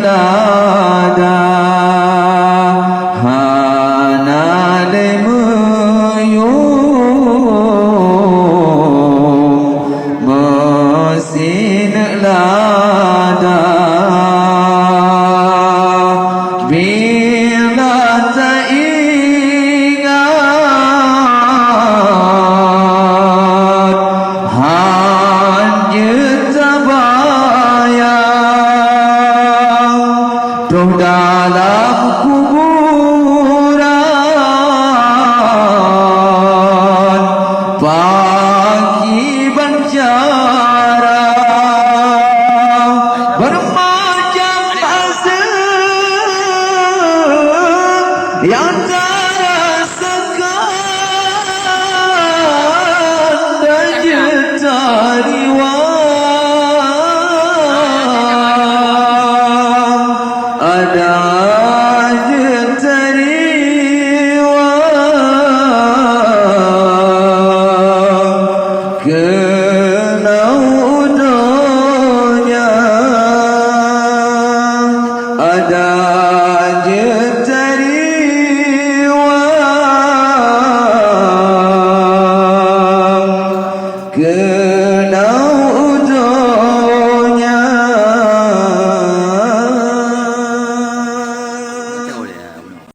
lada hana le muyo mesin lada bila teringat hanya terbayang tuh dalam kuburan pagi banjara bermacam azab yang terasakan dan jetariwang ada jetariwang kelaudonya ada jetariwang